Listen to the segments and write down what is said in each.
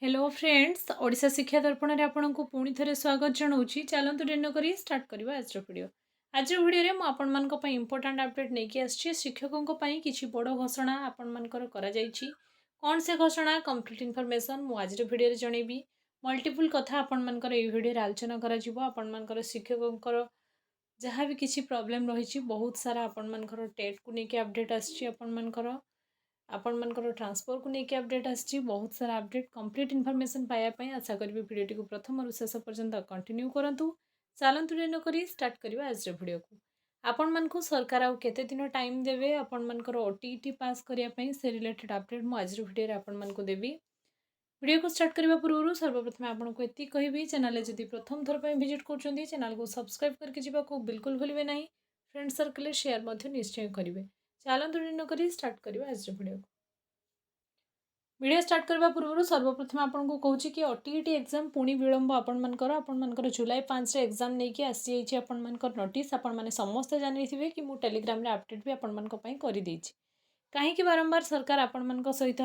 Hello friends Odisha शिक्षा दर्पण रे आपनको पुणी थरे स्वागत जनाऊँगी। चलतु डेरी करी स्टार्ट करवा आज वीडियो। आज वीडियो में आपण मानक पई इंपोर्टेंट अपडेट लेके आछि। शिक्षकों पई किछि बड़ घोषणा आपण मानकर करा जायछि। कौन से घोषणा कंप्लीट इनफॉरमेशन मु आज वीडियो रे जणेबी। मल्टीपल कथा आपण मानकर ए वीडियो रे आलोचना करा जिवो। आपण मानकर शिक्षकों जहाँ भी किसी प्रॉब्लम रही बहुत सारा आपण मानकर टेट को लेके अपडेट आछि। आपण मानकर आपण मानकर ट्रांसफर को लेके अपडेट आछि। बहुत सारा अपडेट कंप्लीट इनफॉरमेशन पाया पई आशा करी वीडियो को प्रथम रु शेष पर्यंत कंटिन्यू करंतु। चलंतु न करी स्टार्ट करबा आज वीडियो को। आपण मानकु सरकार आउ केते दिन टाइम देबे आपण मानकर ओटीटी पास करिया पई से रिलेटेड अपडेट मु आज वीडियो रे आपण मानकु देबी। वीडियो को स्टार्ट करबा पूर्व सर्वप्रथम आपको एति कहबी चैनल जदि प्रथम थर पर विजिट करछन्ती चैनल को सब्सक्राइब करके जीवा को बिल्कुल भूलिबे नहीं। फ्रेंड सर्कल शेयर मध्य निश्चय करिवे। चलंतु न करी स्टार्ट करबा आज वीडियो स्टार्ट करबा पूर्व सर्वप्रथम आपको कहूँ कि ओटीईटी एग्जाम पुणी विलंब आपण मानकर जुलाई 5 एग्जाम नहीं कि आसी जाइए आपण मानकर नोटिस आपण माने समस्त जानि थिबे कि मु टेलीग्राम रे अपडेट भी आपण मानक पई करि देछि। काहे कि बारंबार सरकार आपण मानक सहित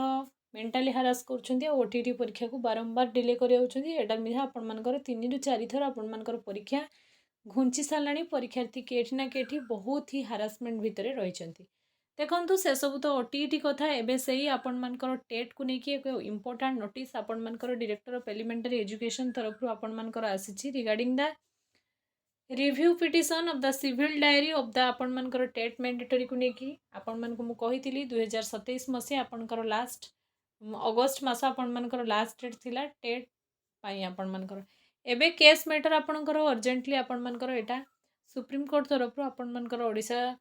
मेंटली हारास करछन्ती आ ओटीईटी परीक्षा को बारंबार डिले करि आउछन्ती। एटा मिहा आपण मानकर 3 रु 4 थर आपण मानकर परीक्षा घुंची सालाणी। परीक्षार्थी केठी ना केठी बहुत ही हारासमेंट भितरे रहिछन्ती। देखु से सब तो ओटीईटी कथा एबे सही आपण मानकर टेट को लेकिन एक इम्पोर्टेंट नोटिस आपण मानकर डायरेक्टर ऑफ एलिमेंटरी एजुकेशन तरफ आपण मानकर आसी regarding the review petition of the civil diary of the आपण मानकर टेट मैंडेटरी को लेकिन आपण मानक मु कहितली 2027 मसीहा आपणकर लास्ट अगस्त मास आपण मानकर लास्ट डेट थिला टेट पाई आपण मानकर एबे केस मैटर आपणकर अर्जेंटली आपण मानकर एटा सुप्रीम कोर्ट तरफ आपण मानकर ओडिशा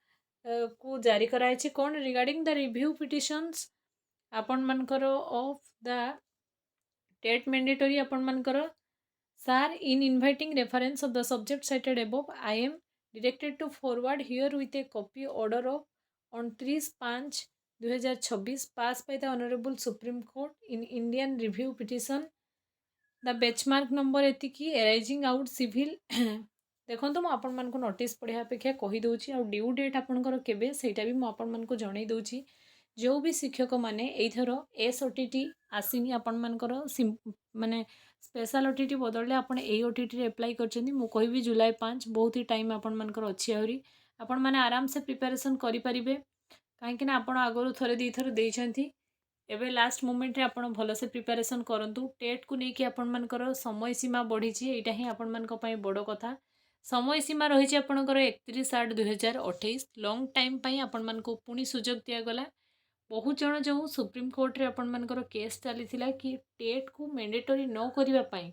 को जारी कराई कौन रिगार्डिंग द रिव्यू पिटिशंस आपण मानकर ऑफ द टेट मैंडेटरी आपण मानकर सार in inviting reference of the subject cited above I am directed to forward here with a copy order of 29/5/2026 pass by the honourable supreme court in Indian review petition the benchmark number एतिकी arising out civil देखो तो आपण मानक notice पढ़िया अपेक्षा कहीदे आ due date आपंकर केबे सेटा भी मुझे जन दूची। जो भी शिक्षक मैंने यथर एसओटीटी आसीनी आपण मानकर माने स्पेशल ओटीटी बदलले आपण ए ओटीटी एप्लाई करछन्ती। मु कहबी जुलाई 5 बहुत ही टाइम आपण मानकर अछि आहुरी आपण माने आराम से प्रिपरेशन करि परिबे। काहेकि ना आपण आगरु थरे दी थर देइछन्ती एबे लास्ट मोमेंट रे आपण भलो से प्रिपरेशन करंतु। टेट को लेके आपण मानकर समय सीमा बढ़ी एटा ही आपण मानक पई बड़ कथा। समय सीमा रही आपंकर 31/8/2028 लॉन्ग टाइम पाई आपण मानक पुणी सुजोग दिगला। बहुत जन जो सुप्रीम कोर्ट रे आपण मानकर केस चली कि टेट को मैंडेटरी न करिबा पाई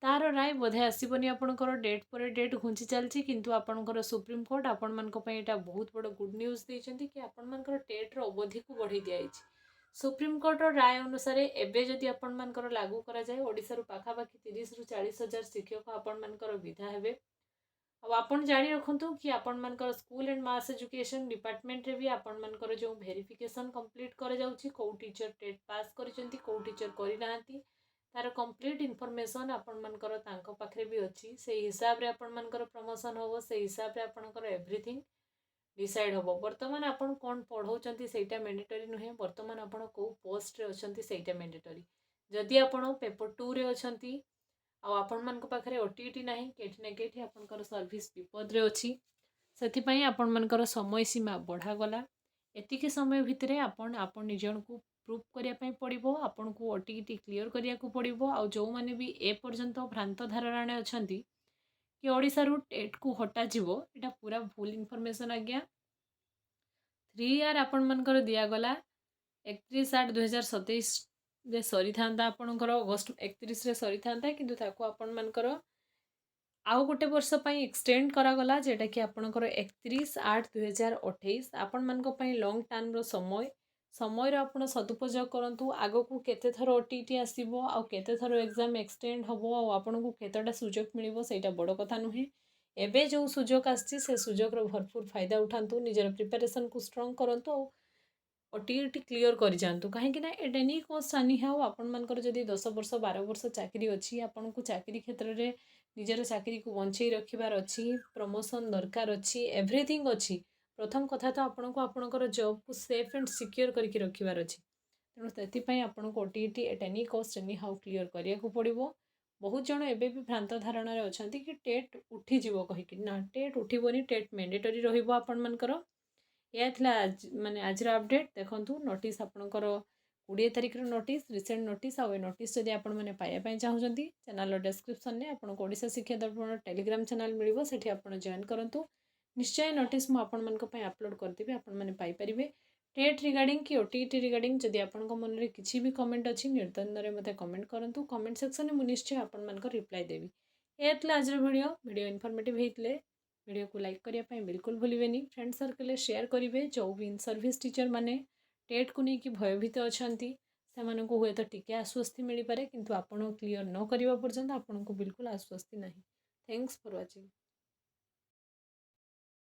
तार राय बोधे आसबनी आपंकर डेट पर डेट घुंची चलती किंतु आपंकर सुप्रीम कोर्ट आपण मानक पई एटा बहुत बड़ गुड न्यूज देइछन्ती कि आपण मानकर टेट रो अवधि को बढ़ी दिया सुप्रीम कोर्ट रो राय अनुसार एबे जदि आपण मानकर लागू करा जाय ओडिसा रो पाखापाखी 30 रु 40 हजार शिक्षक आपण मानकर विधा हेबे। अब आपण जानी रखु कि आपण मानकर school and mass education department रे भी आपण मानकर जो वेरिफिकेशन कंप्लीट कर जाउची को टीचर टेट पास करिसेंती को टीचर करि नांती तार कंप्लीट इनफॉरमेशन आपण मानकर तांको पाखरे भी अछि। से हिसाब रे आपण मानकर प्रमोशन होबो से हिसाब रे आपनकर एवरीथिंग डिसाइड होबो। वर्तमान आपण कोन पढौचंती सेटा मैंडेटरी नुहे। वर्तमान आपण को पोस्ट रे अछंती सेटा मैंडेटरी। जदि आपण पेपर 2 रे अछंती आपण मानक पाखरे ओटीईटी नाही केठी ना केठी आपनकर सर्विस विपद रे अछि सेति आपण मानकर समय सीमा बढ़ा गला। एतिके समय भितरे आपण निजन को प्रूफ करिया पई पड़िबो। आपण को ओटीईटी क्लियर करिया को पड़िबो। आ जो माने भी ए पर्यंत भ्रांत धारणा अछंती कि ओडिसा रु टेट को हटा जिवो एटा पूरा भूल इनफॉरमेशन आज्ञा। 3 ईयर आपण मानकर दिया गला 31/8/2027 जे सरी था आपणकर अगस्ट 31 रे सरी था किंतु ताको आपण मानकर आउ गोटे वर्ष पई एक्सटेंड करागला जेटा कि आपणकर 31/8/2028 आपण मानक पई लॉन्ग टर्म रो समय रो आपण सदुपयोग करंतु। आगो को केते थर ओटीटी आसीबो आ केते थर एग्जाम एक्सटेंड होबो आ आपण को केतेटा सुजोग मिलिबो सेटा बड़ कथा नुहे। एबे जो सुजोग आछि से सुजोग रो भरपूर फायदा उठांतु। निजर प्रिपरेशन को स्ट्रांग करंतु ओटीईटी क्लियर कर जातु। कहीं एट एनी कस्ट आनी हाउ आपण मानकर जदि 10 वर्ष 12 वर्ष चाकरी अच्छी आपण को चाकरी क्षेत्र में निजर चाकरी को बंचई रखिबार अच्छी प्रमोशन दरकार अच्छी एवरीथिंग अच्छी। प्रथम कथा तो आपण को आपणकर जॉब को सेफ एंड सिक्योर करके रखिबार अच्छी। ତେଣୁ ସେଥିପାଇଁ ଆପଣଙ୍କୁ OTET at any cost any how clear କରିବାକୁ पड़िବ। बहुत जन ଏବେ ବି ଭ୍ରାନ୍ତ ଧାରଣାରେ ଅଛନ୍ତି କି ଟେଟ୍ ଉଠିଯିବ କହିକି। ନା, ଟେଟ୍ ଉଠିବନି, ଟେଟ୍ ମେଣ୍ଡେଟୋରୀ ରହିବ ଆପଣମାନଙ୍କର। ଏହା ଥିଲା ମାନେ ଆଜିର ଅପଡେଟ୍। ଦେଖନ୍ତୁ ନୋଟିସ୍ ଆପଣଙ୍କର 20 ତାରିଖର ନୋଟିସ୍, ରିସେଣ୍ଟ ନୋଟିସ୍। ଆଉ ଏ ନୋଟିସ୍ ଯଦି ଆପଣମାନେ ପାଇବା ପାଇଁ ଚାହୁଁଛନ୍ତି, ଚ୍ୟାନେଲର ଡେସ୍କ୍ରିପ୍ସନରେ ଆପଣଙ୍କୁ ଓଡ଼ିଶା ଶିକ୍ଷା ଦର୍ପଣ ଟେଲିଗ୍ରାମ ଚ୍ୟାନେଲ ମିଳିବ, ସେଠି ଆପଣ ଜଏନ୍ କରନ୍ତୁ। ନିଶ୍ଚୟ ନୋଟିସ୍ ମୁଁ ଆପଣମାନଙ୍କ ପାଇଁ ଆପଲୋଡ଼ କରିଦେବି, ଆପଣମାନେ ପାଇପାରିବେ। ଟେଟ୍ ରିଗାର୍ଡ଼ିଂ କି OTET ରିଗାର୍ଡ଼ିଂ ଯଦି ଆପଣଙ୍କ ମନରେ କିଛି ବି କମେଣ୍ଟ ଅଛି, ନିର୍ଦ୍ୱନ୍ଦରେ ମୋତେ କମେଣ୍ଟ କରନ୍ତୁ। କମେଣ୍ଟ ସେକ୍ସନରେ ମୁଁ ନିଶ୍ଚୟ ଆପଣମାନଙ୍କ ରିପ୍ଲାଏ ଦେବି। ଏହା ଥିଲା ଆଜିର ଭିଡ଼ିଓ ଇନଫର୍ମେଟିଭ୍ ହେଇଥିଲେ ଭିଡ଼ିଓକୁ ଲାଇକ୍ କରିବା ପାଇଁ ବିଲକୁଲ ଭୁଲିବେନି। ଫ୍ରେଣ୍ଡ ସର୍କଲରେ ସେୟାର କରିବେ। ଯେଉଁ ବି ଇନ୍ ସର୍ଭିସ୍ ଟିଚର ମାନେ ଟେଟ୍କୁ ନେଇକି ଭୟଭୀତ ଅଛନ୍ତି, ସେମାନଙ୍କୁ ହୁଏତ ଟିକେ ଆଶ୍ୱସ୍ତି ମିଳିପାରେ, କିନ୍ତୁ ଆପଣ କ୍ଲିୟର ନ କରିବା ପର୍ଯ୍ୟନ୍ତ ଆପଣଙ୍କୁ ବିଲକୁଲ ଆଶ୍ୱସ୍ତି ନାହିଁ। Thanks for watching.